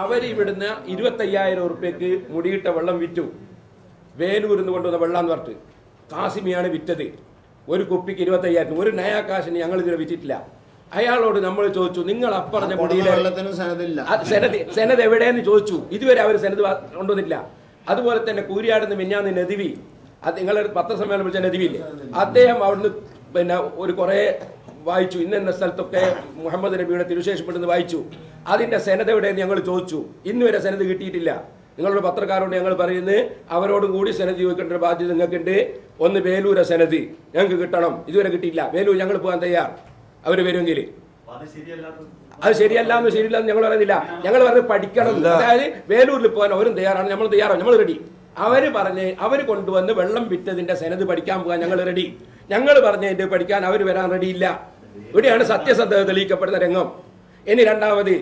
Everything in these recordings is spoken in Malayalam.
അവരിവിടുന്ന് 25,000 ഉറുപ്പ്യക്ക് മുടിയിട്ട വെള്ളം വിറ്റു. വേലൂരിന്ന് കൊണ്ടുവന്ന വെള്ളം എന്ന് പറഞ്ഞിട്ട് കാസിമിയാണ് വിറ്റത്. ഒരു കുപ്പിക്ക് 25,000. ഒരു നയാ കാശിന് ഞങ്ങൾ ഇതിനെ വിറ്റിട്ടില്ല. അയാളോട് നമ്മൾ ചോദിച്ചു, നിങ്ങൾ അപ്പറഞ്ഞ മുടിയിലെ സെനത് എവിടെയെന്ന് ചോദിച്ചു. ഇതുവരെ അവർ സെനത് കൊണ്ടുവന്നിട്ടില്ല. അതുപോലെ തന്നെ കൂരിയാടുന്ന മിന്നാന്ന് നദിവി, അത് നിങ്ങളൊരു പത്രസമ്മേളനം വിളിച്ച നദിവിയില്ലേ, അദ്ദേഹം അവിടുന്ന് പിന്നെ ഒരു കുറേ വായിച്ചു. ഇന്ന സ്ഥലത്തൊക്കെ മുഹമ്മദ് നബിയുടെ തിരുശേഷപ്പെട്ടെന്ന് വായിച്ചു. അതിൻ്റെ സെനത് എവിടെയെന്ന് ഞങ്ങൾ ചോദിച്ചു. ഇന്നുവരെ സെനത് കിട്ടിയിട്ടില്ല. നിങ്ങളുടെ പത്രക്കാരോട് ഞങ്ങൾ പറയുന്നത് അവരോടും കൂടി സെനത് ചോദിക്കേണ്ട ബാധ്യത നിങ്ങൾക്കുണ്ട്. ഒന്ന് വേലൂര സെനത് ഞങ്ങൾക്ക് കിട്ടണം. ഇതുവരെ കിട്ടിയില്ല. വേലൂർ ഞങ്ങൾ പോകാൻ തയ്യാർ, അവർ വരുമെങ്കിൽ. അത് ശരിയല്ല എന്ന് ശരിയില്ല എന്ന് ഞങ്ങൾ പറയുന്നില്ല. ഞങ്ങൾ പറഞ്ഞ് പഠിക്കണം. അതായത് വേലൂരിൽ പോകാൻ അവരും തയ്യാറാണ്, നമ്മൾ തയ്യാറാണ്, നമ്മൾ റെഡി. അവർ കൊണ്ടുവന്ന് വെള്ളം വിറ്റതിന്റെ സെനത് പഠിക്കാൻ പോകാൻ ഞങ്ങൾ റെഡി. ഞങ്ങൾ പറഞ്ഞതിന്റെ പഠിക്കാൻ അവർ വരാൻ റെഡിയില്ല. ഇവിടെയാണ് സത്യസന്ധത തെളിയിക്കപ്പെടുന്ന രംഗം. ഇനി രണ്ടാമത്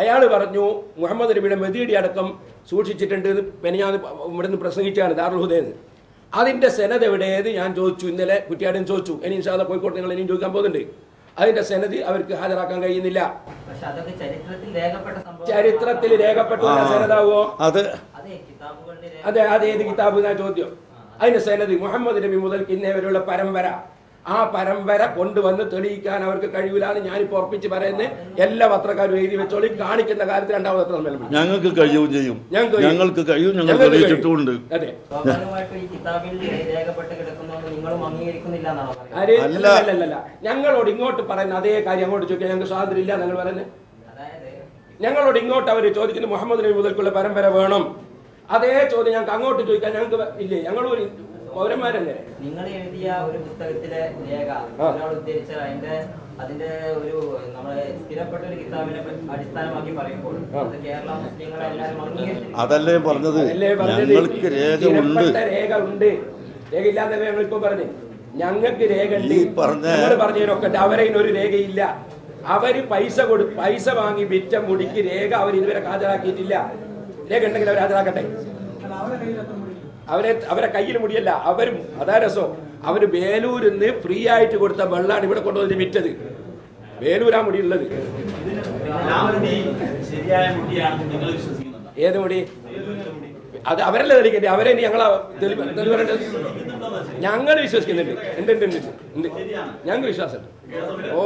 അയാൾ പറഞ്ഞു മുഹമ്മദ് നബിയുടെ മെദീടി അടക്കം സൂക്ഷിച്ചിട്ടുണ്ട്. പെനിയാന്ന് ഇവിടുന്ന് പ്രസംഗിച്ചാണ് ദാറുൽ ഹുദയെന്ന്. അതിന്റെ സെനത് എവിടെയത് ഞാൻ ചോദിച്ചു. ഇന്നലെ കുറ്റിയാടിന് ചോദിച്ചു. ഇനി ഇൻഷാ അല്ലാഹ് കോഴിക്കോട് നിങ്ങൾ ഇനിയും ചോദിക്കാൻ പോകുന്നുണ്ട്. അതിന്റെ സെനത് അവർക്ക് ഹാജരാക്കാൻ കഴിയുന്നില്ല. ചരിത്രത്തിൽ രേഖപ്പെട്ട സെനതാവോ? അതെ, അതേത് കിതാബ് എന്നാ ചോദ്യം. അതിന്റെ സെനത് മുഹമ്മദ് നബി മുതൽ ഇന്നേ വരെയുള്ള പരമ്പര, ആ പരമ്പര കൊണ്ടുവന്ന് തെളിയിക്കാൻ അവർക്ക് കഴിയില്ലാന്ന് ഞാനിപ്പോ ഉറപ്പിച്ച് പറയുന്നത്. എല്ലാ പത്രക്കാരും എഴുതി വെച്ചോളി. കാണിക്കുന്ന കാര്യത്തിൽ രണ്ടാമത് പത്രം ഞങ്ങൾക്ക് കഴിയും ചെയ്യും, ഞങ്ങൾക്ക് കഴിയും, ഞങ്ങൾ തെളിയിച്ചിട്ടുണ്ട്. അതെ, അല്ലല്ല, ഞങ്ങളോട് ഇങ്ങോട്ട് പറയുന്ന അതേ കാര്യം അങ്ങോട്ട് ചോദിക്കാൻ ഞങ്ങൾക്ക് സ്വാതന്ത്ര്യം ഇല്ല. ഞങ്ങൾ പറയുന്നത് ഞങ്ങളോട് ഇങ്ങോട്ട് അവർ ചോദിക്കുന്നത് മുഹമ്മദ് നബി മുതൽക്കുള്ള പരമ്പര വേണം. അതേ ചോദ്യം ഞങ്ങൾക്ക് അങ്ങോട്ട് ചോദിക്കാൻ ഞങ്ങൾക്ക് ഇല്ലേ? ഞങ്ങൾ പൗരന്മാരല്ലേ? നിങ്ങൾ എഴുതിയ ഒരു പുസ്തകത്തിലെ രേഖ ഉദ്ധരിച്ച അതിന്റെ ഒരു നമ്മളെ സ്ഥിരപ്പെട്ട ഒരു കിതാബിനെ അടിസ്ഥാനമാക്കി പറയുമ്പോൾ കേരള മുസ്ലിങ്ങളെ എല്ലാവരും അംഗീകരിച്ചു. അതല്ലേ പറഞ്ഞത്, ഞങ്ങൾക്ക് രേഖ ഉണ്ട്. രേഖ ഉണ്ട്, രേഖ ഇല്ലാതെ ഞങ്ങളിപ്പോ പറഞ്ഞു. ഞങ്ങൾക്ക് രേഖ ഉണ്ട്. പറഞ്ഞതിനൊക്കെ അവരതിനൊരു രേഖയില്ല. അവര് പൈസ വാങ്ങി വിറ്റ മുടിക്ക് രേഖ അവർ ഇതുവരെ ഹാജരാക്കിയിട്ടില്ല. രേഖ ഉണ്ടെങ്കിൽ അവർ ഹാജരാക്കട്ടെ. അവരെ കയ്യിൽ മുടിയല്ല. അവരും അതാ രസം. അവര് വേലൂരിൽ നിന്ന് ഫ്രീ ആയിട്ട് കൊടുത്ത വെള്ളമാണ് ഇവിടെ കൊണ്ടുവന്ന് വിറ്റത്. വേലൂരാ മുടിയുള്ളത്. ഏത് മുടി? അത് അവരല്ലേ തെളിയിക്കണ്ടേ? അവരെ ഞങ്ങൾ വിശ്വസിക്കുന്നുണ്ട്. ഉണ്ട്, ഞങ്ങൾക്ക് വിശ്വാസമുണ്ട്. ഓ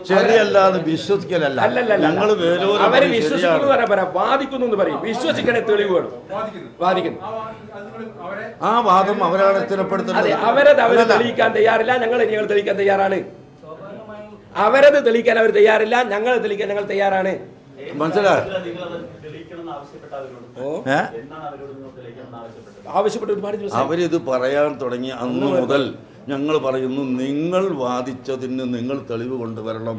ശരിയല്ലാന്ന് വിശ്വസിക്കലല്ല. ഞങ്ങൾ അവര് വിശ്വസിക്കുന്നു വാദിക്കുന്നു എന്ന് പറയും. വിശ്വസിക്കണേ തെളിവ് വേണം. വാദിക്കുന്നു. ആ വാദം അവരാണ് സ്ഥിരപ്പെടുത്തുന്നത്. അവരത് തെളിയിക്കാൻ തയ്യാറില്ല. ഞങ്ങൾ തെളിയിക്കാൻ തയ്യാറാണ്. അവരത് തെളിയിക്കാൻ അവർ തയ്യാറില്ല. ഞങ്ങൾ തെളിയിക്കാൻ ഞങ്ങൾ തയ്യാറാണ്. മനസ്സിലായോ? ആവശ്യപ്പെട്ട് ഒരുപാട് ദിവസം അവരിത് പറയാൻ തുടങ്ങി അന്ന് മുതൽ ഞങ്ങൾ പറയുന്നു, നിങ്ങൾ വാദിച്ചതിന് നിങ്ങൾ തെളിവ് കൊണ്ടുവരണം.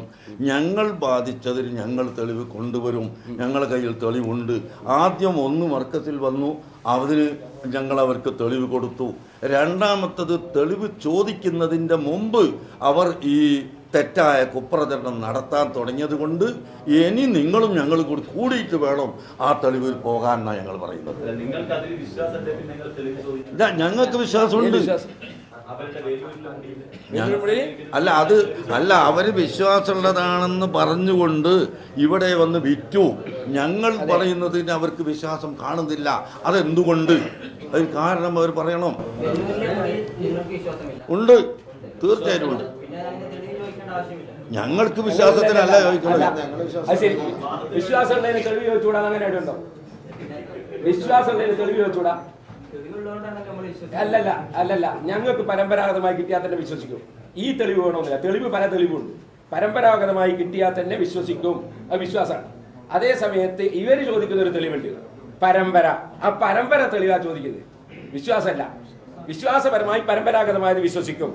ഞങ്ങൾ വാദിച്ചതിന് ഞങ്ങൾ തെളിവ് കൊണ്ടുവരും. ഞങ്ങളുടെ കയ്യിൽ തെളിവുണ്ട്. ആദ്യം ഒന്ന് മർക്കസിൽ വന്നു, അതിന് ഞങ്ങൾ അവർക്ക് തെളിവ് കൊടുത്തു. രണ്ടാമത്തത് തെളിവ് ചോദിക്കുന്നതിൻ്റെ മുമ്പ് അവർ ഈ തെറ്റായ കുപ്രചരണം നടത്താൻ തുടങ്ങിയത് കൊണ്ട് ഇനി നിങ്ങളും ഞങ്ങളും കൂടി കൂടിയിട്ട് വേണം ആ തെളിവിൽ പോകാനാണ് ഞങ്ങൾ പറയുന്നത്. ഞങ്ങൾക്ക് വിശ്വാസമുണ്ട്. അല്ല അവര് വിശ്വാസമുള്ളതാണെന്ന് പറഞ്ഞുകൊണ്ട് ഇവിടെ വന്ന് വിറ്റു. ഞങ്ങൾ പറയുന്നതിന് അവർക്ക് വിശ്വാസം കാണുന്നില്ല. അതെന്തുകൊണ്ട്? അതിന് കാരണം അവർ പറയണം. ഉണ്ട്, തീർച്ചയായിട്ടും ഉണ്ട്. ഞങ്ങൾക്ക് വിശ്വാസത്തിനല്ല ചോദിക്കുന്നത്. വിശ്വാസം തെളിവ് ചോദിച്ചുകൂടാ? അങ്ങനെ ഉണ്ടോ? വിശ്വാസം തെളിവ് ചോദിച്ചുകൂടാ? അല്ലല്ല, ഞങ്ങൾക്ക് പരമ്പരാഗതമായി കിട്ടിയാൽ തന്നെ വിശ്വസിക്കും. ഈ തെളിവ് വേണമെന്നില്ല. തെളിവ് പല തെളിവുണ്ട്. പരമ്പരാഗതമായി കിട്ടിയാൽ തന്നെ വിശ്വസിക്കും. അത് വിശ്വാസമാണ്. അതേ സമയത്ത് ഇവര് ചോദിക്കുന്ന ഒരു തെളിവുണ്ട്, പരമ്പര. ആ പരമ്പര തെളിവാ ചോദിക്കുന്നത്, വിശ്വാസമല്ല. വിശ്വാസപരമായി പരമ്പരാഗതമായത് വിശ്വസിക്കും.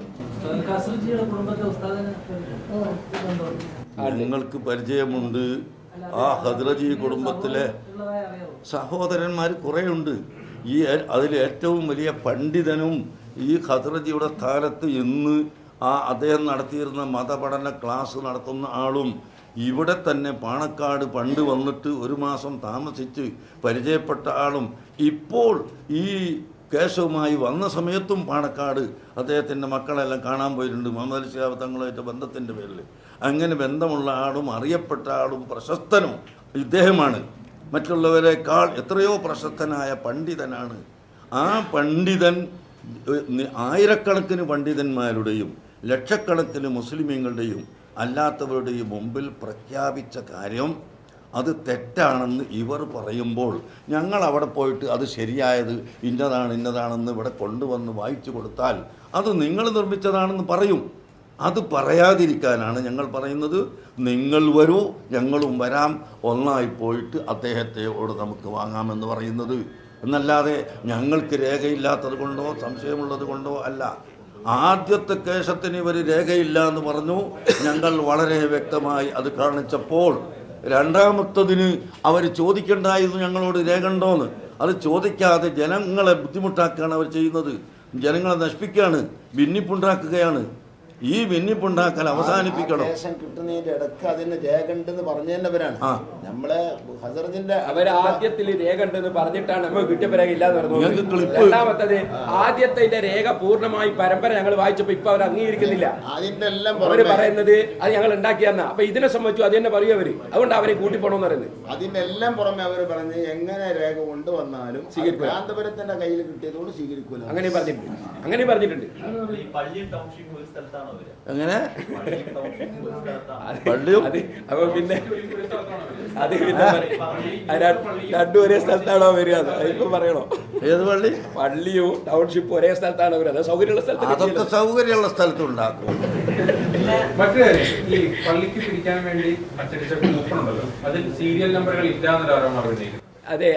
നിങ്ങൾക്ക് പരിചയമുണ്ട്. ആ ഹദ്റജി കുടുംബത്തിലെ സഹോദരന്മാർ കുറേയുണ്ട്. അതിൽ ഏറ്റവും വലിയ പണ്ഡിതനും ഈ ഖദ്റജിയുടെ സ്ഥാനത്ത് ഇന്ന് അദ്ദേഹം നടത്തിയിരുന്ന മതപഠന ക്ലാസ് നടത്തുന്ന ആളും ഇവിടെ തന്നെ പാണക്കാട് പണ്ട് വന്നിട്ട് ഒരു മാസം താമസിച്ച് പരിചയപ്പെട്ട ആളും ഇപ്പോൾ ഈ കേശവുമായി വന്ന സമയത്തും പാണക്കാട് അദ്ദേഹത്തിൻ്റെ മക്കളെല്ലാം കാണാൻ പോയിട്ടുണ്ട്. മുഹമ്മദ് അലി ശിഹാബ് തങ്ങളുമായിട്ട് ബന്ധത്തിൻ്റെ പേരിൽ. അങ്ങനെ ബന്ധമുള്ള ആളും അറിയപ്പെട്ട ആളും പ്രശസ്തനും ഇദ്ദേഹമാണ്. മറ്റുള്ളവരെക്കാൾ എത്രയോ പ്രശസ്തനായ പണ്ഡിതനാണ്. ആ പണ്ഡിതൻ ആയിരക്കണക്കിന് പണ്ഡിതന്മാരുടെയും ലക്ഷക്കണക്കിന് മുസ്ലിമീങ്ങളുടെയും അല്ലാത്തവരുടെയും മുമ്പിൽ പ്രഖ്യാപിച്ച കാര്യം അത് തെറ്റാണെന്ന് ഇവർ പറയുമ്പോൾ ഞങ്ങൾ അവിടെ പോയിട്ട് അത് ശരിയായത് ഇന്നതാണെന്ന് ഇവിടെ കൊണ്ടുവന്ന് വായിച്ചു കൊടുത്താൽ അത് നിങ്ങൾ നിർമ്മിച്ചതാണെന്ന് പറയും. അത് പറയാതിരിക്കാനാണ് ഞങ്ങൾ പറയുന്നത്, നിങ്ങൾ വരൂ, ഞങ്ങളും വരാം, ഒന്നായി പോയിട്ട് അദ്ദേഹത്തെയോട് നമുക്ക് വാങ്ങാമെന്ന് പറയുന്നത്. എന്നല്ലാതെ ഞങ്ങൾക്ക് രേഖയില്ലാത്തത് കൊണ്ടോ സംശയമുള്ളത് കൊണ്ടോ അല്ല. ആദ്യത്തെ കേശത്തിന് ഇവർ രേഖയില്ല എന്ന് പറഞ്ഞു. ഞങ്ങൾ വളരെ വ്യക്തമായി അത് കാണിച്ചപ്പോൾ രണ്ടാമത്തതിന് അവർ ചോദിക്കേണ്ടായിരുന്നു ഞങ്ങളോട് രേഖ ഉണ്ടോന്ന്. അത് ചോദിക്കാതെ ജനങ്ങളെ ബുദ്ധിമുട്ടാക്കുകയാണ് അവർ ചെയ്യുന്നത്. ജനങ്ങളെ നശിപ്പിക്കുകയാണ്, ഭിന്നിപ്പുണ്ടാക്കുകയാണ്. ഈ ഭിന്നിപ്പുണ്ടാക്കൽ അവസാനിപ്പിക്കണം. കിട്ടുന്നതിന്റെ ഇടക്ക് അതിന് രേഖ ഉണ്ടെന്ന് പറഞ്ഞവരാണ് നമ്മളെ ഹസറജിന്റെ. അവർ ആദ്യത്തിൽ രേഖ ഉണ്ടെന്ന് പറഞ്ഞിട്ടാണ് നമ്മൾ കിട്ടിയപ്പോ രേഖ ഇല്ലാന്ന് പറഞ്ഞു. രണ്ടാമത്തത് ആദ്യത്തെ രേഖ പൂർണ്ണമായി പരമ്പര ഞങ്ങൾ വായിച്ചപ്പോ ഇപ്പൊ അവർ അംഗീകരിക്കുന്നില്ല. അതിന്റെ എല്ലാം അവര് പറയുന്നത് അത് ഞങ്ങൾ ഉണ്ടാക്കിയെന്നാ. അപ്പൊ ഇതിനെ സംബന്ധിച്ചു അത് തന്നെ പറയൂ അവര്. അതുകൊണ്ട് അവരെ കൂട്ടിപ്പോണെന്ന് പറയുന്നത്. അതിന്റെ എല്ലാം പുറമെ അവര് പറഞ്ഞ് എങ്ങനെ രേഖ കൊണ്ടുവന്നാലും കാന്തപുരത്തിന്റെ കയ്യിൽ കിട്ടിയതുകൊണ്ട് സ്വീകരിക്കൂല. അങ്ങനെ പറഞ്ഞിട്ടുണ്ട്. അങ്ങനെ പറഞ്ഞിട്ടുണ്ട്. എങ്ങനെ പള്ളിയും അപ്പൊ പിന്നെ അത് പിന്നെ രണ്ടും ഒരേ സ്ഥലത്താണോ വരിക? ഇപ്പൊ പറയണോ? ഏത് പള്ളി? പള്ളിയും ടൗൺഷിപ്പും ഒരേ സ്ഥലത്താണോ വരിക? സൗകര്യമുള്ള സ്ഥലത്ത് അതൊക്കെ സൗകര്യമുള്ള സ്ഥലത്തുണ്ടാക്കും. മറ്റു കാര്യം, ഈ പള്ളിക്ക് പിടിക്കാൻ വേണ്ടി അച്ചടിച്ച കൂപ്പണുണ്ടല്ലോ, അതിൽ സീരിയൽ നമ്പറുകൾ ഇല്ലാന്നൊരു. അതെ,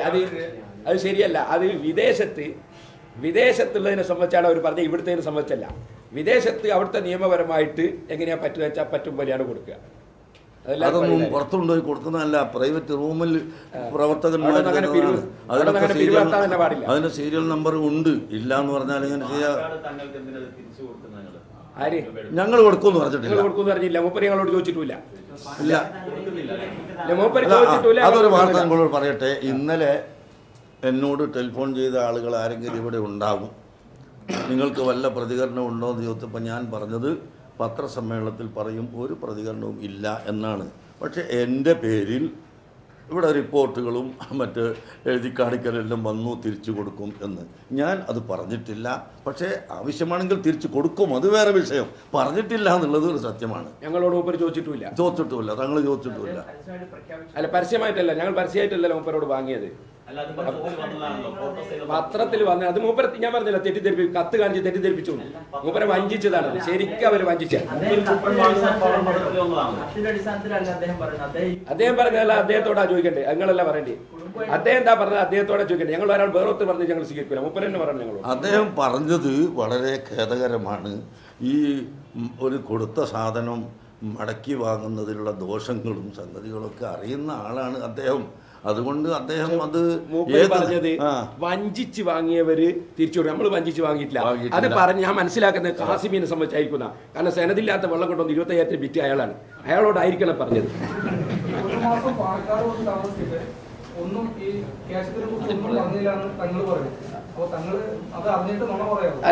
അത് ശരിയല്ല. അത് വിദേശത്തുള്ളതിനെ സംബന്ധിച്ചാണ് അവർ പറഞ്ഞത്, ഇവിടുത്തെ സംബന്ധിച്ചല്ല. വിദേശത്ത് അവിടുത്തെ നിയമപരമായിട്ട് എങ്ങനെയാ പറ്റുക വെച്ചാൽ പറ്റും പോലെയാണ് കൊടുക്കുക. അതൊന്നും പുറത്തുകൊണ്ടുപോയി കൊടുക്കുന്നതല്ല, പ്രൈവറ്റ് റൂമിൽ പ്രവർത്തകന്മാർ അതിന്റെ സീരിയൽ നമ്പർ ഉണ്ട്. ഇല്ല എന്ന് പറഞ്ഞാൽ ഇങ്ങനെ ചെയ്യാ. ഞങ്ങൾ കൊടുക്കുമെന്ന് പറഞ്ഞിട്ടില്ല. മൂപ്പര് ഞങ്ങളോട് ചോദിച്ചിട്ടില്ല. അതൊരു വാർത്ത നിങ്ങളോട് പറയട്ടെ. ഇന്നലെ എന്നോട് ടെലിഫോൺ ചെയ്ത ആളുകൾ ആരെങ്കിലും ഇവിടെ ഉണ്ടാകും, നിങ്ങൾക്ക് വല്ല പ്രതികരണം ഉണ്ടോ എന്ന് ചോദിച്ചപ്പോൾ ഞാൻ പറഞ്ഞത് പത്രസമ്മേളനത്തിൽ പറയും ഒരു പ്രതികരണവും ഇല്ല എന്നാണ്. പക്ഷേ എൻ്റെ പേരിൽ ഇവിടെ റിപ്പോർട്ടുകളും മറ്റ് എഴുതി കാണിക്കലെല്ലാം വന്നു തിരിച്ചു കൊടുക്കും എന്ന് ഞാൻ അത് പറഞ്ഞിട്ടില്ല. പക്ഷേ ആവശ്യമാണെങ്കിൽ തിരിച്ചു കൊടുക്കും, അത് വേറെ വിഷയം. പറഞ്ഞിട്ടില്ല എന്നുള്ളത് ഒരു സത്യമാണ്. ഞങ്ങളോട് മൂപ്പര് ചോദിച്ചിട്ടുമില്ല. തങ്ങൾ ചോദിച്ചിട്ടുമില്ല. അല്ല, പരസ്യമായിട്ടല്ല, ഞങ്ങൾ പരസ്യമായിട്ടല്ല മൂപ്പരോട് വാങ്ങിയത്. പത്രത്തിൽ വന്ന അത് മൂപ്പരെ ഞാൻ പറഞ്ഞില്ല, കത്ത് കാണിച്ച് തെറ്റിദ്ധരിപ്പിച്ചു. മൂപ്പരെ വഞ്ചിച്ചതാണ്. ശരിക്കും അവർ വഞ്ചിച്ച. അദ്ദേഹം പറഞ്ഞതല്ല, അദ്ദേഹത്തോടാ ചോദിക്കണ്ടേ, നിങ്ങളല്ല പറയണ്ടേ. അദ്ദേഹം എന്താ പറഞ്ഞത് അദ്ദേഹത്തോടെ ചോദിക്കണ്ടേ. ഞങ്ങൾ ഒരാൾ വേറൊത്ത് പറഞ്ഞ് ഞങ്ങൾ സ്വീകരിക്കില്ല. മൂപ്പര് തന്നെ പറഞ്ഞു. ഞങ്ങൾ അദ്ദേഹം പറഞ്ഞത് വളരെ ഖേദകരമാണ്. ഈ ഒരു കൊടുത്ത സാധനം മടക്കി വാങ്ങുന്നതിലുള്ള ദോഷങ്ങളും സംഗതികളൊക്കെ അറിയുന്ന ആളാണ് അദ്ദേഹം. അതുകൊണ്ട് അദ്ദേഹം അത് പറഞ്ഞത് വഞ്ചിച്ച് വാങ്ങിയവര് തിരിച്ചു, നമ്മൾ വഞ്ചിച്ച് വാങ്ങിയിട്ടില്ല. അത് പറഞ്ഞ് ഞാൻ മനസ്സിലാക്കുന്നത് കാസിമിനെ സംബന്ധിച്ചായിരിക്കുന്ന. കാരണം സെനദില്ലാത്ത വെള്ളം കൊണ്ടുവന്ന് 25,000 വിറ്റ് അയാളാണ്. അയാളോടായിരിക്കണം പറഞ്ഞത്. ഒന്നും ഈ കേശത്തിനെ കുറിച്ച് ഒന്നും പറഞ്ഞില്ലാന്ന് തങ്ങൾ പറഞ്ഞു.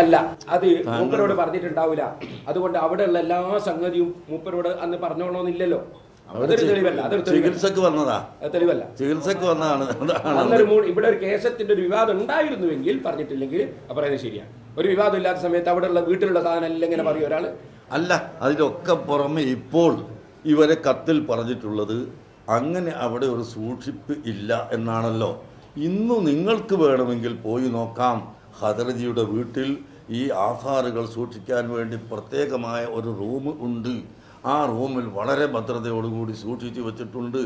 അല്ല, അത് മൂപ്പരോട് പറഞ്ഞിട്ടുണ്ടാവില്ല. അതുകൊണ്ട് അവിടെയുള്ള എല്ലാ സംഗതിയും മൂപ്പരോട് അന്ന് പറഞ്ഞോളണമെന്നില്ലല്ലോ. അതൊരു തെളിവല്ല. അതൊരു ചികിത്സക്ക് വന്നതാ, തെളിവല്ല. ചികിത്സക്ക് വന്നതാണ്. ഇവിടെ ഒരു കേസത്തിന്റെ ഒരു വിവാദം ഉണ്ടായിരുന്നുവെങ്കിൽ പറഞ്ഞിട്ടില്ലെങ്കിൽ പറയുന്നത് ശരിയാണ്. ഒരു വിവാദം ഇല്ലാത്ത സമയത്ത് അവിടെയുള്ള വീട്ടിലുള്ള സാധനം എല്ലാം ഇങ്ങനെ പറയും ഒരാൾ. അല്ല, അതിലൊക്കെ പുറമെ ഇപ്പോൾ ഇവരെ കത്തിൽ പറഞ്ഞിട്ടുള്ളത് അങ്ങനെ അവിടെ ഒരു സൂക്ഷിപ്പ് ഇല്ല എന്നാണല്ലോ. ഇന്ന് നിങ്ങൾക്ക് വേണമെങ്കിൽ പോയി നോക്കാം. ഹദർജിയുടെ വീട്ടിൽ ഈ ആധാറുകൾ സൂക്ഷിക്കാൻ വേണ്ടി പ്രത്യേകമായ ഒരു റൂം ഉണ്ട്. ആ റൂമിൽ വളരെ ഭദ്രതയോടുകൂടി സൂക്ഷിച്ചു വച്ചിട്ടുണ്ട്.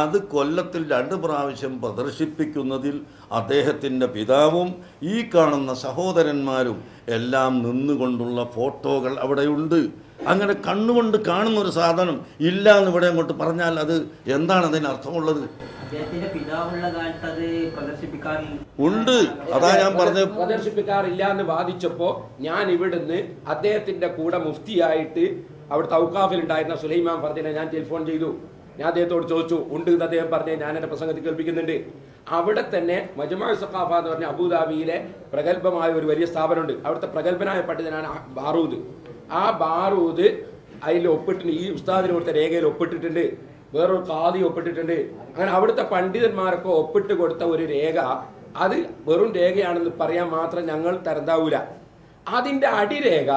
അത് കൊല്ലത്തിൽ 2 പ്രാവശ്യം പ്രദർശിപ്പിക്കുന്നതിൽ അദ്ദേഹത്തിൻ്റെ പിതാവും ഈ കാണുന്ന സഹോദരന്മാരും എല്ലാം നിന്നുകൊണ്ടുള്ള ഫോട്ടോകൾ അവിടെയുണ്ട്. അങ്ങനെ കണ്ണുകൊണ്ട് കാണുന്ന ഒരു സാധനം ഇല്ല എന്ന് ഇവിടെ അങ്ങോട്ട് പറഞ്ഞാൽ അത് എന്താണ് അതിന് അർത്ഥമുള്ളത്? ഉണ്ട്. അതാ ഞാൻ പറഞ്ഞത്, പ്രദർശിപ്പിക്കാറില്ല എന്ന് വാദിച്ചപ്പോ ഞാൻ ഇവിടുന്ന് അദ്ദേഹത്തിന്റെ കൂടെ മുഫ്തിയായിട്ട് അവിടുത്തെ ഔക്കാഫിൽ ഉണ്ടായിരുന്ന സുലൈമാൻ ഫർദിനെ ഞാൻ ടെലിഫോൺ ചെയ്തു. ഞാൻ അദ്ദേഹത്തോട് ചോദിച്ചു, ഉണ്ട് എന്ന് അദ്ദേഹം പറഞ്ഞ് ഞാൻ എൻ്റെ പ്രസംഗത്തിൽ കേൾപ്പിക്കുന്നുണ്ട്. അവിടെ തന്നെ മജ്മഉ സഖാഫ എന്ന് പറഞ്ഞ അബുദാബിയിലെ പ്രഗത്ഭമായ ഒരു വലിയ സ്ഥാപനമുണ്ട്. അവിടുത്തെ പ്രഗത്ഭനായ പണ്ഡിതനാണ് ബാറൂദ്. ആ ബാറൂദ് അതിൽ ഒപ്പിട്ടുണ്ട്, ഈ ഉസ്താദിന് കൊടുത്ത രേഖയിൽ ഒപ്പിട്ടിട്ടുണ്ട്, വേറൊരു ഖാദി ഒപ്പിട്ടിട്ടുണ്ട്. അങ്ങനെ അവിടുത്തെ പണ്ഡിതന്മാരൊക്കെ ഒപ്പിട്ട് കൊടുത്ത ഒരു രേഖ, അത് വെറും രേഖയാണെന്ന് പറയാൻ മാത്രം ഞങ്ങൾ തരണ്ടാവൂല. അതിൻ്റെ അടിരേഖ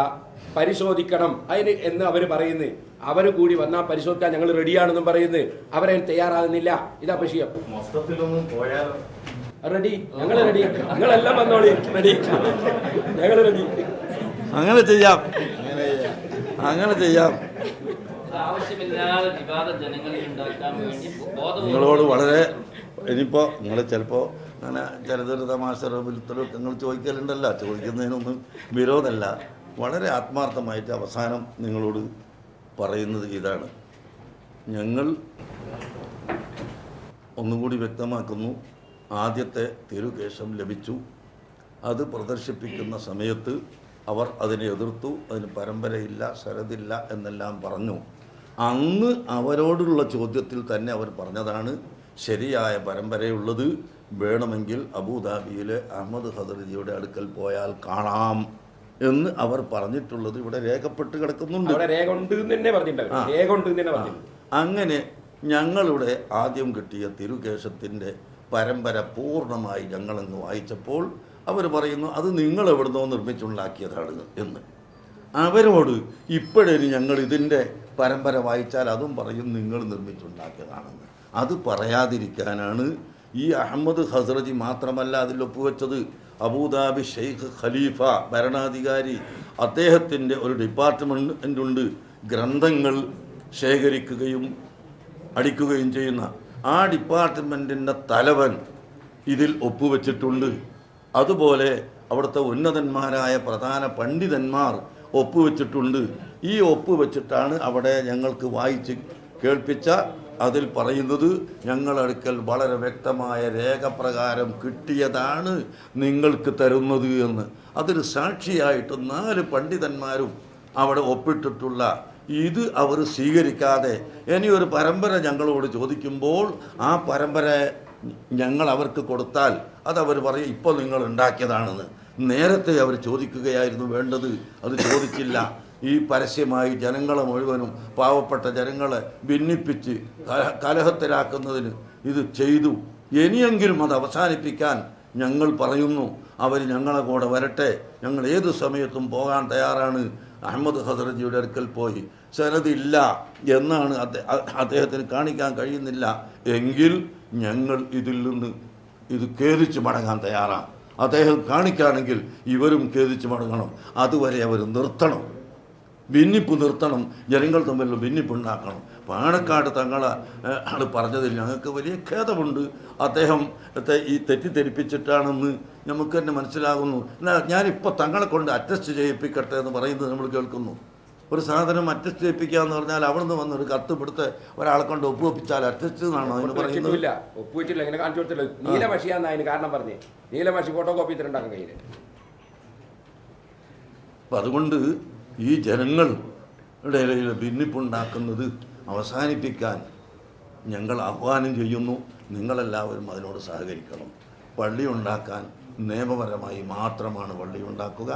പരിശോധിക്കണം അതിന് എന്ന് അവർ പറയുന്നത്. അവർ കൂടി വന്നാൽ പരിശോധിക്കാൻ ഞങ്ങൾ റെഡിയാണെന്നും പറയുന്നത്. അവരതിന് തയ്യാറാകുന്നില്ല. ഇതാ വിഷയം. റെഡി, ഞങ്ങൾ റെഡി, നിങ്ങളെല്ലാം വന്നോളി. റെഡി, ഞങ്ങൾ റെഡി. അങ്ങനെ ചെയ്യാം, അങ്ങനെ ചെയ്യാം. നിങ്ങളോട് വളരെ ഇനിയിപ്പോൾ നിങ്ങൾ ചിലപ്പോൾ അങ്ങനെ ചിലതൊരു തമാശ റബിലത്തിലും നിങ്ങൾ ചോദിക്കലുണ്ടല്ല, ചോദിക്കുന്നതിനൊന്നും വിരോധമല്ല. വളരെ ആത്മാർത്ഥമായിട്ട് അവസാനം നിങ്ങളോട് പറയുന്നത് ഇതാണ്. ഞങ്ങൾ ഒന്നുകൂടി വ്യക്തമാക്കുന്നു, ആദ്യത്തെ തിരുകേശം ലഭിച്ചു. അത് പ്രദർശിപ്പിക്കുന്ന സമയത്ത് അവർ അതിനെ എതിർത്തു. അതിന് പരമ്പരയില്ല, ശരതില്ല എന്നെല്ലാം പറഞ്ഞു. അന്ന് അവരോടുള്ള ചോദ്യത്തിൽ തന്നെ അവർ പറഞ്ഞതാണ് ശരിയായ പരമ്പരയുള്ളത്, വേണമെങ്കിൽ അബുദാബിയിലെ അഹമ്മദ് ഖദർജിയുടെ അടുക്കൽ പോയാൽ കാണാം എന്ന് അവർ പറഞ്ഞിട്ടുള്ളത് ഇവിടെ രേഖപ്പെട്ട് കിടക്കുന്നുണ്ട്. അങ്ങനെ ഞങ്ങളുടെ ആദ്യം കിട്ടിയ തിരുകേശത്തിൻ്റെ പരമ്പര പൂർണ്ണമായി ഞങ്ങളങ്ങ് വായിച്ചപ്പോൾ അവർ പറയുന്നു അത് നിങ്ങൾ എവിടുന്നോ നിർമ്മിച്ചുണ്ടാക്കിയതാണ് എന്ന്. അവരോട് ഇപ്പോഴേന് ഞങ്ങൾ ഇതിൻ്റെ പരമ്പര വായിച്ചാൽ അതും പറയും നിങ്ങൾ നിർമ്മിച്ചുണ്ടാക്കിയതാണെന്ന്. അത് പറയാതിരിക്കാനാണ് ഈ അഹമ്മദ് ഖസ്റജി മാത്രമല്ല അതിൽ ഒപ്പുവെച്ചത്. അബുദാബി ഷെയ്ഖ് ഖലീഫ ഭരണാധികാരി, അദ്ദേഹത്തിൻ്റെ ഒരു ഡിപ്പാർട്ട്മെൻ്റ് ഉണ്ട്, ഗ്രന്ഥങ്ങൾ ശേഖരിക്കുകയും അടിക്കുകയും ചെയ്യുന്ന. ആ ഡിപ്പാർട്ട്മെൻറ്റിൻ്റെ തലവൻ ഇതിൽ ഒപ്പുവെച്ചിട്ടുണ്ട്. അതുപോലെ അവിടുത്തെ ഉന്നതന്മാരായ പ്രധാന പണ്ഡിതന്മാർ ഒപ്പുവെച്ചിട്ടുണ്ട്. ഈ ഒപ്പുവെച്ചിട്ടാണ് അവിടെ ഞങ്ങൾക്ക് വായിച്ച് കേൾപ്പിച്ച. അതിൽ പറയുന്നത് ഞങ്ങളടുക്കൽ വളരെ വ്യക്തമായ രേഖപ്രകാരം കിട്ടിയതാണ് നിങ്ങൾക്ക് തരുന്നത് എന്ന്. അതിന് സാക്ഷിയായിട്ട് 4 പണ്ഡിതന്മാരും അവിടെ ഒപ്പിട്ടിട്ടുള്ള ഇത് അവർ സ്വീകരിക്കാതെ ഇനിയൊരു പരമ്പര ഞങ്ങളോട് ചോദിക്കുമ്പോൾ ആ പരമ്പര ഞങ്ങൾ അവർക്ക് കൊടുത്താൽ അതവർ പറയും ഇപ്പോൾ നിങ്ങൾ ഉണ്ടാക്കിയതാണെന്ന്. നേരത്തെ അവർ ചോദിക്കുകയായിരുന്നു വേണ്ടത്, അത് ചോദിച്ചില്ല. ഈ പരസ്യമായി ജനങ്ങളെ മുഴുവനും പാവപ്പെട്ട ജനങ്ങളെ ഭിന്നിപ്പിച്ച് കലഹത്തിലാക്കുന്നതിന് ഇത് ചെയ്തു. ഇനിയെങ്കിലും അത് അവസാനിപ്പിക്കാൻ ഞങ്ങൾ പറയുന്നു. അവർ ഞങ്ങളെ കൂടെ വരട്ടെ, ഞങ്ങൾ ഏതു സമയത്തും പോകാൻ തയ്യാറാണ്. അഹമ്മദ് ഖസ്റജിയുടെ അടുക്കൽ പോയി സനദില്ല എന്നാണ് അദ്ദേഹത്തിന് കാണിക്കാൻ കഴിയുന്നില്ല എങ്കിൽ ഞങ്ങൾ ഇതിൽ നിന്ന് ഇത് ഖേദിച്ച് മടങ്ങാൻ തയ്യാറാണ്. അദ്ദേഹം കാണിക്കുകയാണെങ്കിൽ ഇവരും ഖേദിച്ച് മടങ്ങണം. അതുവരെ അവർ നിർത്തണം, ഭിന്നിപ്പ് നിർത്തണം, ജനങ്ങൾ തമ്മിലുള്ള ഭിന്നിപ്പുണ്ടാക്കണം. പാണക്കാട് തങ്ങളെ ആണ് പറഞ്ഞതിൽ ഞങ്ങൾക്ക് വലിയ ഖേദമുണ്ട്. അദ്ദേഹത്തെ ഈ തെറ്റിദ്ധരിപ്പിച്ചിട്ടാണെന്ന് നമുക്ക് തന്നെ മനസ്സിലാകുന്നു. എന്നാൽ ഞാനിപ്പോൾ തങ്ങളെ കൊണ്ട് അറ്റസ്റ്റ് ചെയ്യിപ്പിക്കട്ടെ എന്ന് പറയുന്നത് നമ്മൾ കേൾക്കുന്നു. ഒരു സാധനം അറ്റസ്റ്റ് ചെയ്യിപ്പിക്കുക എന്ന് പറഞ്ഞാൽ അവിടെ നിന്ന് വന്നൊരു കത്ത് പിടുത്ത് ഒരാളെ കൊണ്ട് ഒപ്പുവെപ്പിച്ചാൽ അറ്റസ്റ്റ് എന്നാണോ അതിന് പറയുന്നത്? ഒപ്പുവെച്ചില്ല, ഇങ്ങനെ കാണിച്ചു കൊടുത്തില്ല. നീലമഷിയാന്ന് അതിന് കാരണം പറഞ്ഞേ, നീലമഷി ഫോട്ടോ കോപ്പി തരണ്ടാക്കാൻ കയ്യിൽ. അപ്പം അതുകൊണ്ട് ഈ ജനങ്ങളുടെ ഇടയിൽ ഭിന്നിപ്പുണ്ടാക്കുന്നത് അവസാനിപ്പിക്കാൻ ഞങ്ങൾ ആഹ്വാനം ചെയ്യുന്നു. നിങ്ങളെല്ലാവരും അതിനോട് സഹകരിക്കണം. പള്ളി ഉണ്ടാക്കാൻ നിയമപരമായി മാത്രമാണ് പള്ളി ഉണ്ടാക്കുക.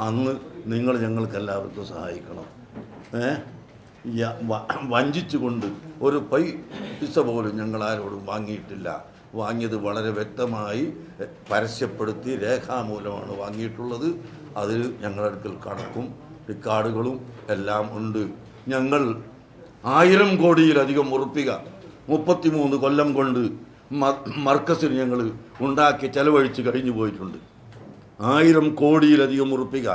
അന്ന് നിങ്ങൾ ഞങ്ങൾക്കെല്ലാവർക്കും സഹായിക്കണം. വഞ്ചിച്ചുകൊണ്ട് ഒരു പൈസ പോലും ഞങ്ങൾ ആരോടും വാങ്ങിയിട്ടില്ല. വാങ്ങിയത് വളരെ വ്യക്തമായി പരസ്യപ്പെടുത്തി രേഖാമൂലമാണ് വാങ്ങിയിട്ടുള്ളത്. അതിൽ ഞങ്ങളുടെ അടുക്കൽ കണക്കും റിക്കാർഡുകളും എല്ലാം ഉണ്ട്. ഞങ്ങൾ 1000 കോടിയിലധികം ഉറുപ്പിക 33 കൊല്ലം കൊണ്ട് മർക്കസിന് ഞങ്ങൾ ഉണ്ടാക്കി ചെലവഴിച്ച് കഴിഞ്ഞു പോയിട്ടുണ്ട്. 1000 കോടിയിലധികം ഉറുപ്പിക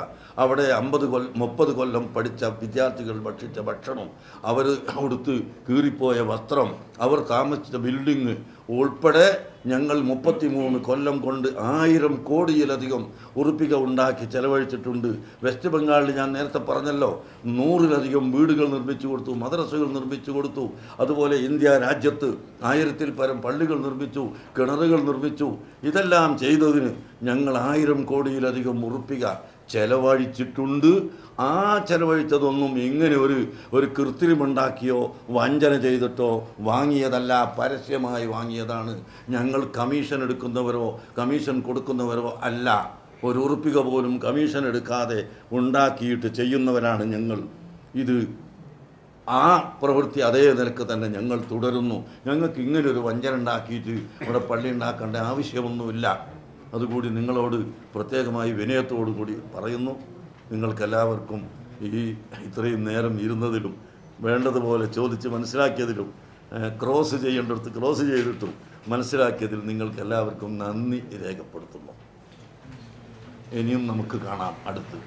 അവിടെ 30 കൊല്ലം പഠിച്ച വിദ്യാർത്ഥികൾ ഭക്ഷിച്ച ഭക്ഷണം, അവർ കൊടുത്ത് കീറിപ്പോയ വസ്ത്രം, അവർ താമസിച്ച ബിൽഡിങ് ഉൾപ്പെടെ ഞങ്ങൾ 33 കൊല്ലം കൊണ്ട് 1000 കോടിയിലധികം ഉറുപ്പിക ഉണ്ടാക്കി ചെലവഴിച്ചിട്ടുണ്ട്. വെസ്റ്റ് ബംഗാളിൽ ഞാൻ നേരത്തെ പറഞ്ഞല്ലോ 100-ലധികം വീടുകൾ നിർമ്മിച്ചു കൊടുത്തു, മദ്രസകൾ നിർമ്മിച്ചു കൊടുത്തു. അതുപോലെ ഇന്ത്യ രാജ്യത്ത് 1000-ൽ പരം പള്ളികൾ നിർമ്മിച്ചു, കിണറുകൾ നിർമ്മിച്ചു. ഇതെല്ലാം ചെയ്തതിന് ഞങ്ങൾ 1000 കോടിയിലധികം ഉറുപ്പിക ചെലവഴിച്ചിട്ടുണ്ട്. ആ ചെലവഴിച്ചതൊന്നും ഇങ്ങനെ ഒരു കൃത്രിമുണ്ടാക്കിയോ വഞ്ചന ചെയ്തിട്ടോ വാങ്ങിയതല്ല, പരസ്യമായി വാങ്ങിയതാണ്. ഞങ്ങൾ കമ്മീഷൻ എടുക്കുന്നവരോ കമ്മീഷൻ കൊടുക്കുന്നവരോ അല്ല. ഒരു ഉറുപ്പിക പോലും കമ്മീഷൻ എടുക്കാതെ ഉണ്ടാക്കിയിട്ട് ചെയ്യുന്നവരാണ് ഞങ്ങൾ. ഇത് ആ പ്രവൃത്തി അതേ നിലക്ക് തന്നെ ഞങ്ങൾ തുടരുന്നു. ഞങ്ങൾക്ക് ഇങ്ങനൊരു വഞ്ചന ഉണ്ടാക്കിയിട്ട് ഇവിടെ പള്ളി ഉണ്ടാക്കേണ്ട ആവശ്യമൊന്നുമില്ല. അതുകൂടി നിങ്ങളോട് പ്രത്യേകമായി വിനയത്തോടു കൂടി പറയുന്നു. നിങ്ങൾക്കെല്ലാവർക്കും ഇത്രയും നേരം ഇരുന്നതിലും വേണ്ടതുപോലെ ചോദിച്ച് മനസ്സിലാക്കിയതിലും ക്രോസ് ചെയ്യേണ്ടടുത്ത് ക്രോസ് ചെയ്തിട്ടും മനസ്സിലാക്കിയതിൽ നിങ്ങൾക്ക് എല്ലാവർക്കും നന്ദി രേഖപ്പെടുത്തുന്നു. ഇനിയും നമുക്ക് കാണാം അടുത്ത്.